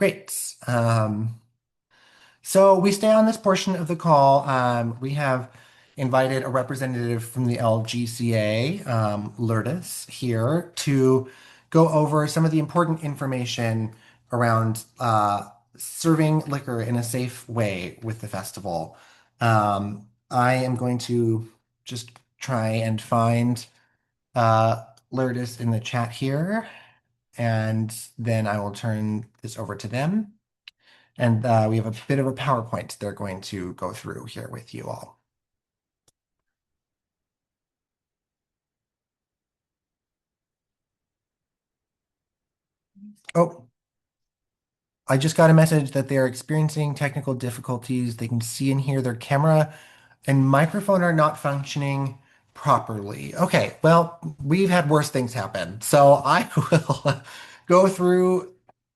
Great. So we stay on this portion of the call. We have invited a representative from the LGCA, Lourdes, here to go over some of the important information around serving liquor in a safe way with the festival. I am going to just try and find Lourdes in the chat here, and then I will turn this over to them. And we have a bit of a PowerPoint they're going to go through here with you all. Oh, I just got a message that they're experiencing technical difficulties. They can see and hear their camera and microphone are not functioning properly. Okay, well, we've had worse things happen. So I will go through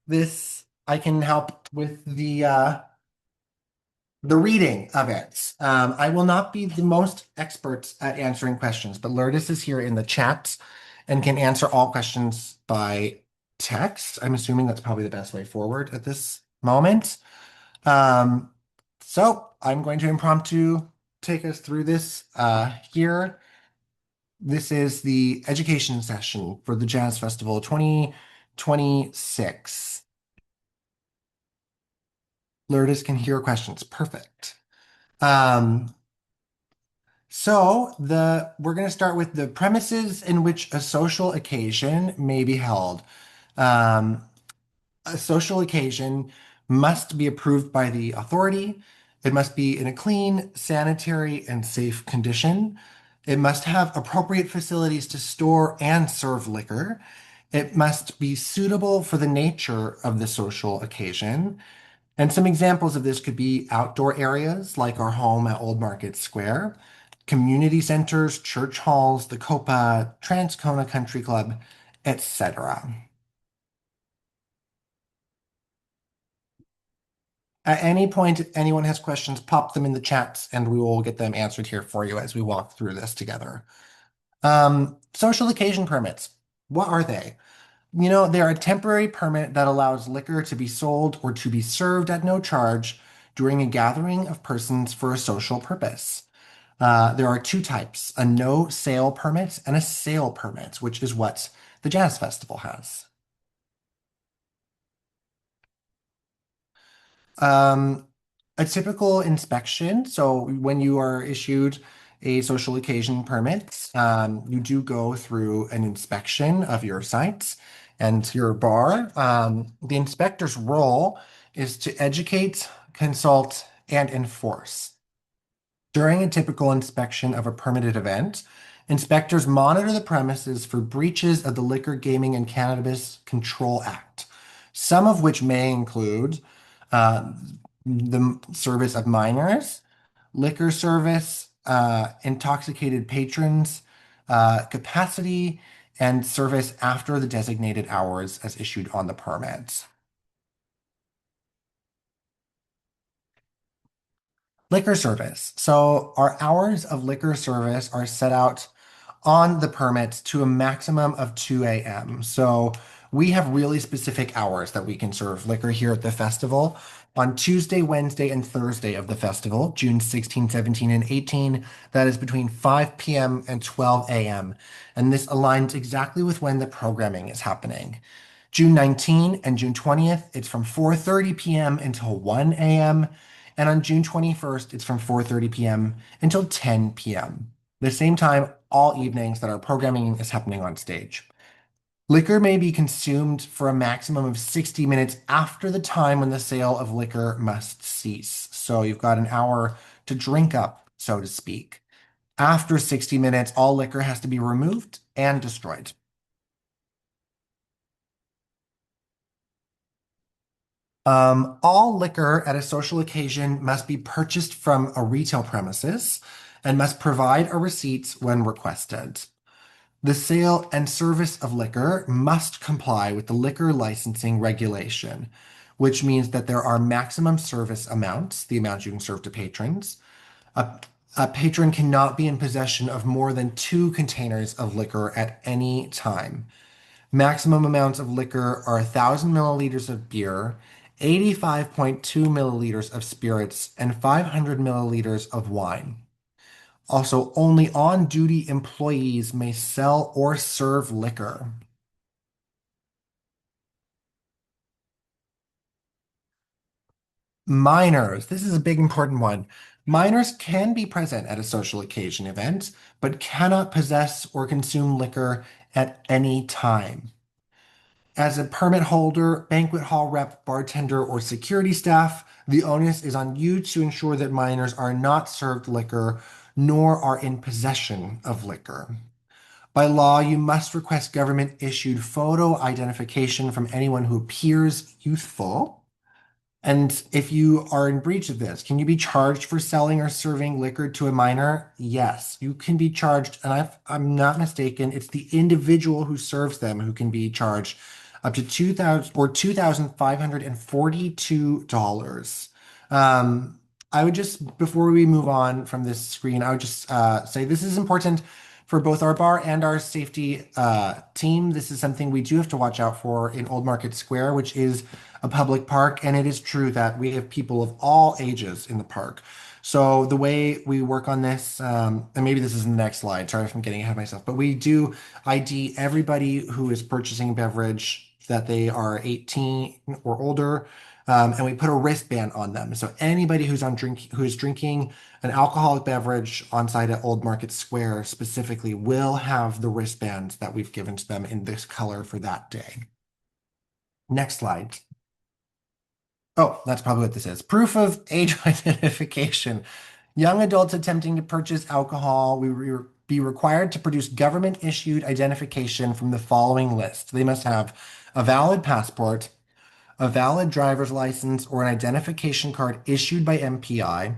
this. I can help with the reading of it. I will not be the most expert at answering questions, but Lourdes is here in the chat and can answer all questions by text. I'm assuming that's probably the best way forward at this moment. Um, so I'm going to impromptu take us through this here. This is the education session for the Jazz Festival 2026. Lourdes can hear questions. Perfect. Um, So we're going to start with the premises in which a social occasion may be held. Um, a social occasion must be approved by the authority. It must be in a clean, sanitary, and safe condition. It must have appropriate facilities to store and serve liquor. It must be suitable for the nature of the social occasion. And some examples of this could be outdoor areas like our home at Old Market Square, community centers, church halls, the Copa, Transcona Country Club, etc. At any point, if anyone has questions, pop them in the chats and we will get them answered here for you as we walk through this together. Social occasion permits. What are they? They're a temporary permit that allows liquor to be sold or to be served at no charge during a gathering of persons for a social purpose. There are two types, a no sale permit and a sale permit, which is what the Jazz Festival has. Um, a typical inspection, so when you are issued a social occasion permit, you do go through an inspection of your site and your bar. The inspector's role is to educate, consult, and enforce. During a typical inspection of a permitted event, inspectors monitor the premises for breaches of the Liquor, Gaming, and Cannabis Control Act, some of which may include uh, the service of minors, liquor service, intoxicated patrons, capacity, and service after the designated hours as issued on the permit. Liquor service. So our hours of liquor service are set out on the permit to a maximum of 2 a.m. So we have really specific hours that we can serve liquor here at the festival. On Tuesday, Wednesday, and Thursday of the festival, June 16, 17, and 18, that is between 5 p.m. and 12 a.m. And this aligns exactly with when the programming is happening. June 19 and June 20th, it's from 4:30 p.m. until 1 a.m. And on June 21st, it's from 4:30 p.m. until 10 p.m. The same time all evenings that our programming is happening on stage. Liquor may be consumed for a maximum of 60 minutes after the time when the sale of liquor must cease. So you've got an hour to drink up, so to speak. After 60 minutes, all liquor has to be removed and destroyed. All liquor at a social occasion must be purchased from a retail premises and must provide a receipt when requested. The sale and service of liquor must comply with the liquor licensing regulation, which means that there are maximum service amounts, the amount you can serve to patrons. A, a patron cannot be in possession of more than 2 containers of liquor at any time. Maximum amounts of liquor are 1,000 milliliters of beer 85.2 milliliters of spirits, and 500 milliliters of wine. Also, only on-duty employees may sell or serve liquor. Minors, this is a big important one. Minors can be present at a social occasion event, but cannot possess or consume liquor at any time. As a permit holder, banquet hall rep, bartender, or security staff, the onus is on you to ensure that minors are not served liquor nor are in possession of liquor. By law, you must request government issued photo identification from anyone who appears youthful. And if you are in breach of this, can you be charged for selling or serving liquor to a minor? Yes, you can be charged. And I'm not mistaken, it's the individual who serves them who can be charged up to 2,000 or $2,542. I would just, before we move on from this screen, I would just say this is important for both our bar and our safety team. This is something we do have to watch out for in Old Market Square, which is a public park, and it is true that we have people of all ages in the park. So the way we work on this, and maybe this is in the next slide, sorry if I'm getting ahead of myself, but we do ID everybody who is purchasing a beverage that they are 18 or older, and we put a wristband on them. So anybody who is drinking an alcoholic beverage on site at Old Market Square specifically will have the wristbands that we've given to them in this color for that day. Next slide. Oh, that's probably what this is. Proof of age identification. Young adults attempting to purchase alcohol will be required to produce government-issued identification from the following list. They must have a valid passport, a valid driver's license, or an identification card issued by MPI,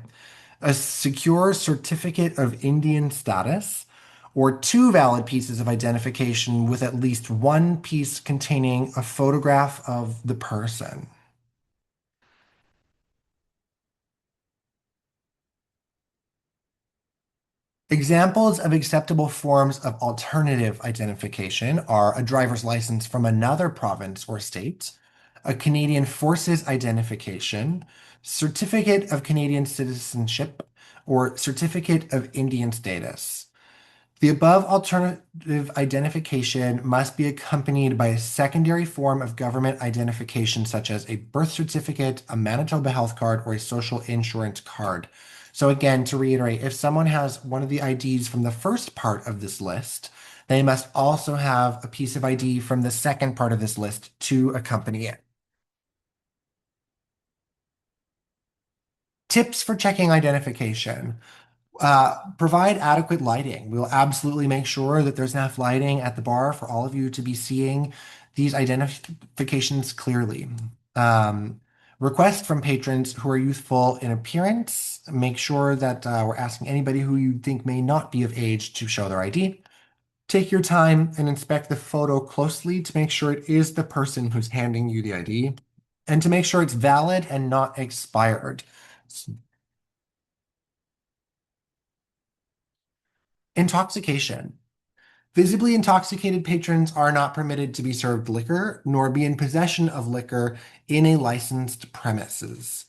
a secure certificate of Indian status, or two valid pieces of identification with at least one piece containing a photograph of the person. Examples of acceptable forms of alternative identification are a driver's license from another province or state, a Canadian Forces identification, certificate of Canadian citizenship, or certificate of Indian status. The above alternative identification must be accompanied by a secondary form of government identification, such as a birth certificate, a Manitoba health card, or a social insurance card. So, again, to reiterate, if someone has one of the IDs from the first part of this list, they must also have a piece of ID from the second part of this list to accompany it. Tips for checking identification. Provide adequate lighting. We'll absolutely make sure that there's enough lighting at the bar for all of you to be seeing these identifications clearly. Um, Request from patrons who are youthful in appearance. Make sure that we're asking anybody who you think may not be of age to show their ID. Take your time and inspect the photo closely to make sure it is the person who's handing you the ID and to make sure it's valid and not expired. Intoxication. Visibly intoxicated patrons are not permitted to be served liquor nor be in possession of liquor in a licensed premises.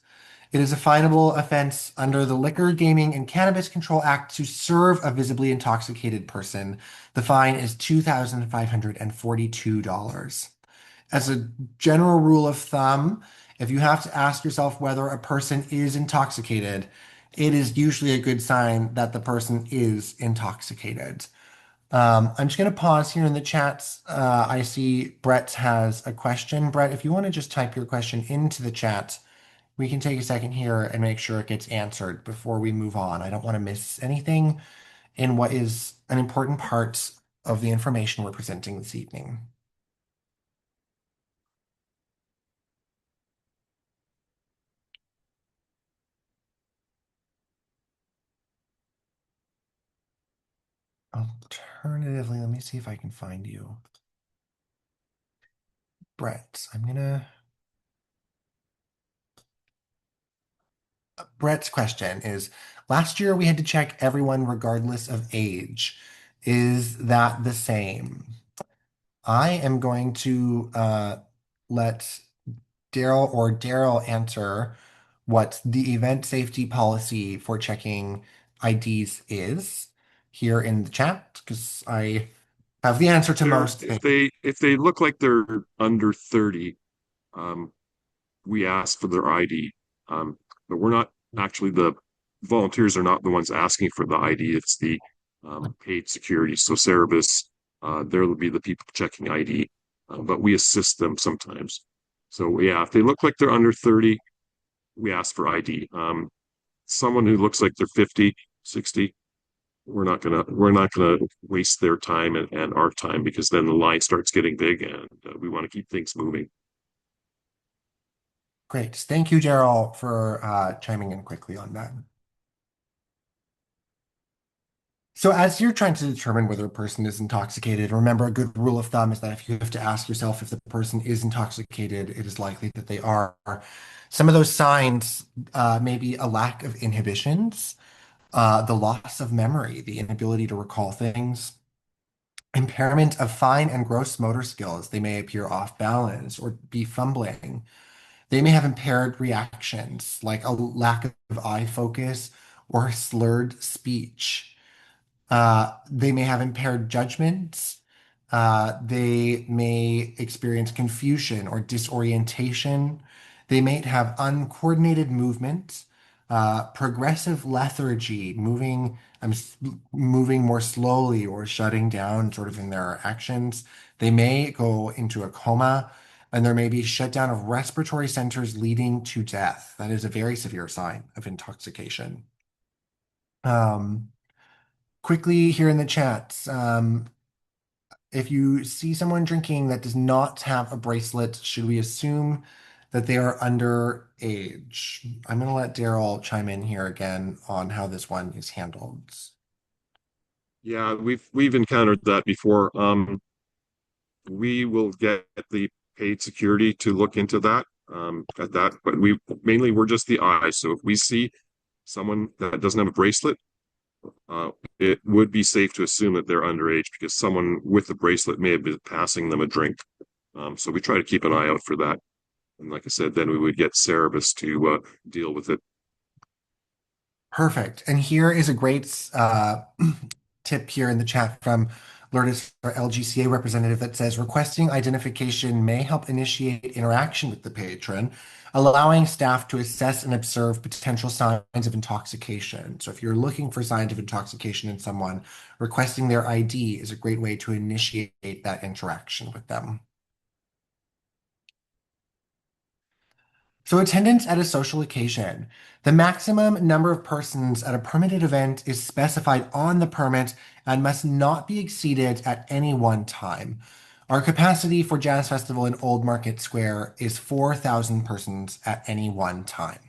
It is a finable offense under the Liquor, Gaming, and Cannabis Control Act to serve a visibly intoxicated person. The fine is $2,542. As a general rule of thumb, if you have to ask yourself whether a person is intoxicated, it is usually a good sign that the person is intoxicated. I'm just going to pause here in the chats. I see Brett has a question. Brett, if you want to just type your question into the chat, we can take a second here and make sure it gets answered before we move on. I don't want to miss anything in what is an important part of the information we're presenting this evening. Alternatively, let me see if I can find you. Brett, Brett's question is, last year we had to check everyone regardless of age. Is that the same? I am going to let Daryl answer what the event safety policy for checking IDs is here in the chat? Because I have the answer to They're most things. if they look like they're under 30, um, we ask for their ID. But we're not actually the volunteers are not the ones asking for the ID. It's the paid security. So Cerebus, there will be the people checking ID, but we assist them sometimes. So yeah, if they look like they're under 30, we ask for ID. Someone who looks like they're 50, 60, we're not gonna waste their time and our time because then the line starts getting big and we want to keep things moving. Great. Thank you, Daryl, for chiming in quickly on that. So, as you're trying to determine whether a person is intoxicated, remember a good rule of thumb is that if you have to ask yourself if the person is intoxicated, it is likely that they are. Some of those signs may be a lack of inhibitions, the loss of memory, the inability to recall things, impairment of fine and gross motor skills. They may appear off balance or be fumbling. They may have impaired reactions, like a lack of eye focus or slurred speech. They may have impaired judgments. They may experience confusion or disorientation. They may have uncoordinated movement, progressive lethargy, moving more slowly or shutting down sort of in their actions. They may go into a coma, and there may be shutdown of respiratory centers leading to death. That is a very severe sign of intoxication. Um, Quickly here in the chat, if you see someone drinking that does not have a bracelet, should we assume that they are underage? I'm going to let Daryl chime in here again on how this one is handled. Yeah, we've encountered that before. We will get the paid security to look into that at that, but we're just the eyes. So if we see someone that doesn't have a bracelet, uh, it would be safe to assume that they're underage because someone with a bracelet may have been passing them a drink. So we try to keep an eye out for that. And like I said, then we would get Cerebus to deal with it. Perfect. And here is a great tip here in the chat from Lourdes, our LGCA representative, that says requesting identification may help initiate interaction with the patron, allowing staff to assess and observe potential signs of intoxication. So if you're looking for signs of intoxication in someone, requesting their ID is a great way to initiate that interaction with them. So attendance at a social occasion. The maximum number of persons at a permitted event is specified on the permit and must not be exceeded at any one time. Our capacity for Jazz Festival in Old Market Square is 4,000 persons at any one time.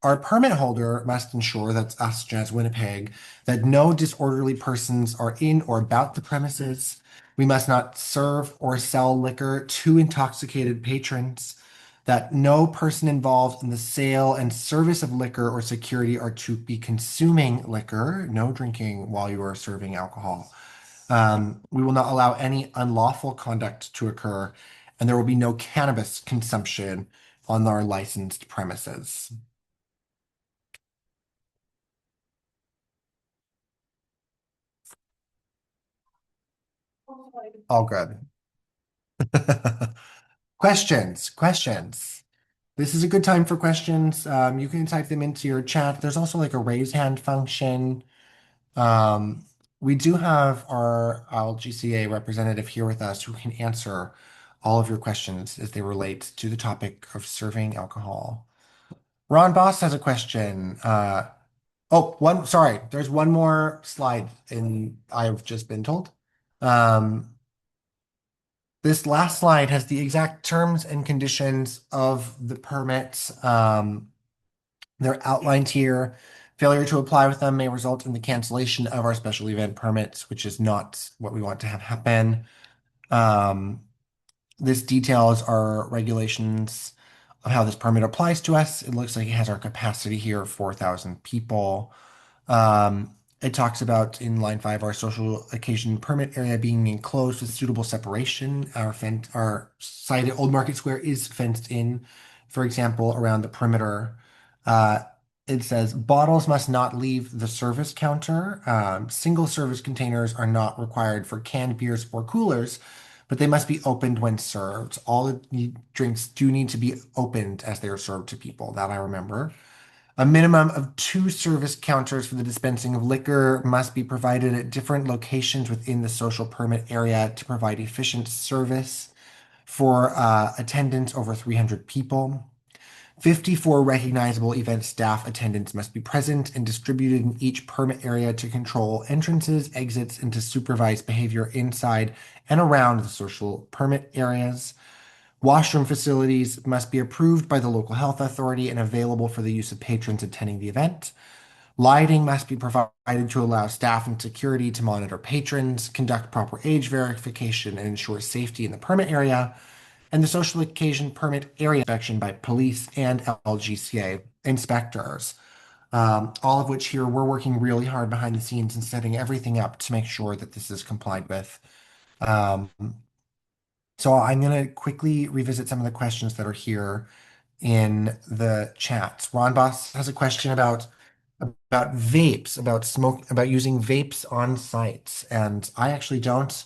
Our permit holder must ensure, that's us, Jazz Winnipeg, that no disorderly persons are in or about the premises. We must not serve or sell liquor to intoxicated patrons. That no person involved in the sale and service of liquor or security are to be consuming liquor, no drinking while you are serving alcohol. We will not allow any unlawful conduct to occur, and there will be no cannabis consumption on our licensed premises. All good. Questions. This is a good time for questions. You can type them into your chat. There's also like a raise hand function. Um, we do have our LGCA representative here with us who can answer all of your questions as they relate to the topic of serving alcohol. Ron Boss has a question. Sorry, there's one more slide, and I've just been told. Um, This last slide has the exact terms and conditions of the permits. They're outlined here. Failure to apply with them may result in the cancellation of our special event permits, which is not what we want to have happen. Um, this details our regulations of how this permit applies to us. It looks like it has our capacity here of 4,000 people. Um, It talks about in line five, our social occasion permit area being enclosed with suitable separation. Our site at Old Market Square is fenced in, for example, around the perimeter. Uh, it says bottles must not leave the service counter. Single service containers are not required for canned beers or coolers, but they must be opened when served. All the drinks do need to be opened as they are served to people. That I remember. A minimum of two service counters for the dispensing of liquor must be provided at different locations within the social permit area to provide efficient service for attendance over 300 people. 54 recognizable event staff attendants must be present and distributed in each permit area to control entrances, exits, and to supervise behavior inside and around the social permit areas. Washroom facilities must be approved by the local health authority and available for the use of patrons attending the event. Lighting must be provided to allow staff and security to monitor patrons, conduct proper age verification, and ensure safety in the permit area. And the social occasion permit area inspection by police and LGCA inspectors. All of which here we're working really hard behind the scenes and setting everything up to make sure that this is complied with. Um, so I'm going to quickly revisit some of the questions that are here in the chat. Ron Boss has a question about vapes, about smoke, about using vapes on sites, and I actually don't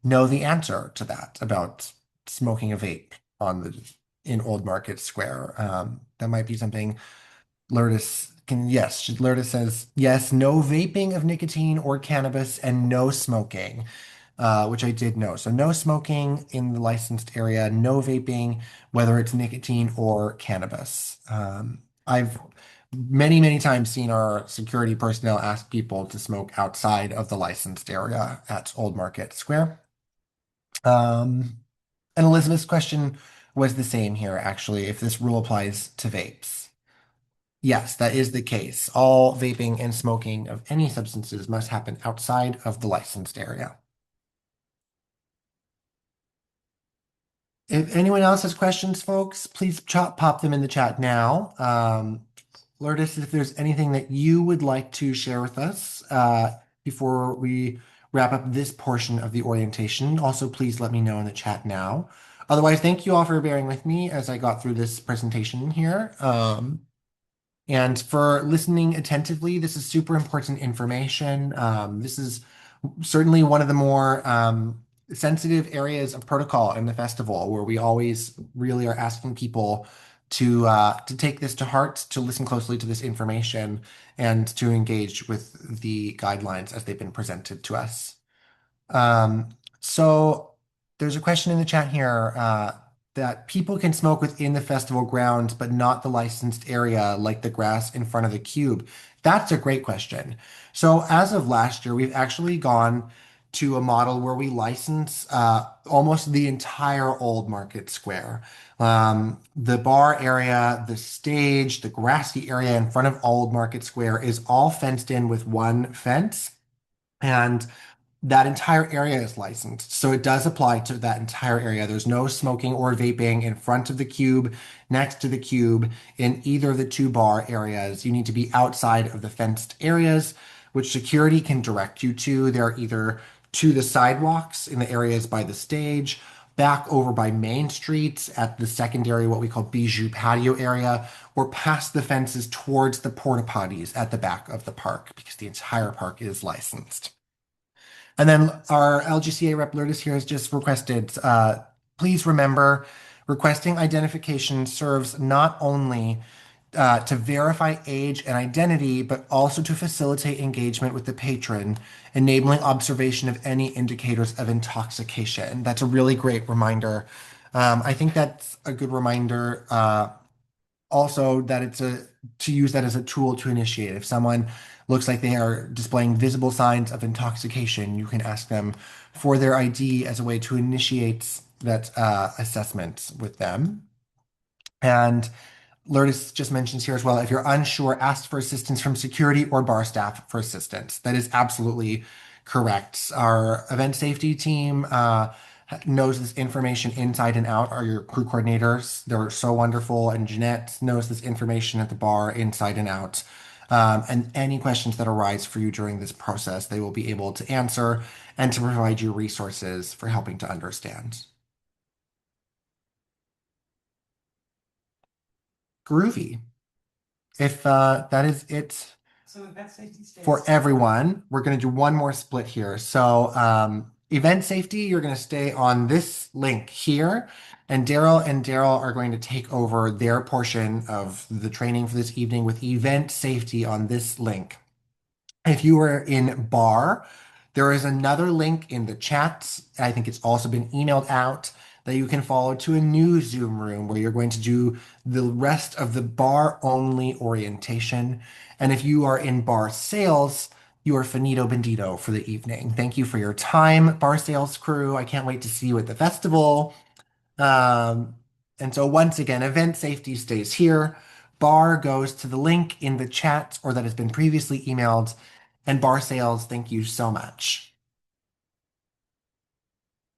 know the answer to that about smoking a vape on the in Old Market Square. That might be something Lourdes can, yes, Lourdes says, yes, no vaping of nicotine or cannabis and no smoking, which I did know. So no smoking in the licensed area, no vaping, whether it's nicotine or cannabis. I've many times seen our security personnel ask people to smoke outside of the licensed area at Old Market Square. Um, and Elizabeth's question was the same here, actually, if this rule applies to vapes. Yes, that is the case. All vaping and smoking of any substances must happen outside of the licensed area. If anyone else has questions, folks, please pop them in the chat now. Lourdes, if there's anything that you would like to share with us before we wrap up this portion of the orientation, also please let me know in the chat now. Otherwise, thank you all for bearing with me as I got through this presentation here. And for listening attentively, this is super important information. This is certainly one of the more sensitive areas of protocol in the festival, where we always really are asking people to take this to heart, to listen closely to this information, and to engage with the guidelines as they've been presented to us. Um, so there's a question in the chat here that people can smoke within the festival grounds, but not the licensed area, like the grass in front of the cube. That's a great question. So as of last year, we've actually gone to a model where we license almost the entire Old Market Square. The bar area, the stage, the grassy area in front of Old Market Square is all fenced in with one fence. And that entire area is licensed. So it does apply to that entire area. There's no smoking or vaping in front of the cube, next to the cube, in either of the two bar areas. You need to be outside of the fenced areas, which security can direct you to. They're either to the sidewalks in the areas by the stage, back over by Main Street at the secondary, what we call Bijou patio area, or past the fences towards the porta potties at the back of the park, because the entire park is licensed. And then our LGCA rep Lourdes here has just requested, please remember, requesting identification serves not only to verify age and identity, but also to facilitate engagement with the patron, enabling observation of any indicators of intoxication. That's a really great reminder. I think that's a good reminder. Also that it's a to use that as a tool to initiate. If someone looks like they are displaying visible signs of intoxication, you can ask them for their ID as a way to initiate that assessment with them. And Lourdes just mentions here as well, if you're unsure, ask for assistance from security or bar staff for assistance. That is absolutely correct. Our event safety team knows this information inside and out, are your crew coordinators. They're so wonderful. And Jeanette knows this information at the bar inside and out. And any questions that arise for you during this process, they will be able to answer and to provide you resources for helping to understand. Groovy. If that is it for everyone, we're going to do one more split here. So, event safety, you're going to stay on this link here, and Daryl are going to take over their portion of the training for this evening with event safety on this link. If you are in bar, there is another link in the chat. I think it's also been emailed out that you can follow to a new Zoom room where you're going to do the rest of the bar only orientation. And if you are in bar sales, you are finito bendito for the evening. Thank you for your time, bar sales crew. I can't wait to see you at the festival. Um, and so once again, event safety stays here. Bar goes to the link in the chat or that has been previously emailed. And bar sales, thank you so much.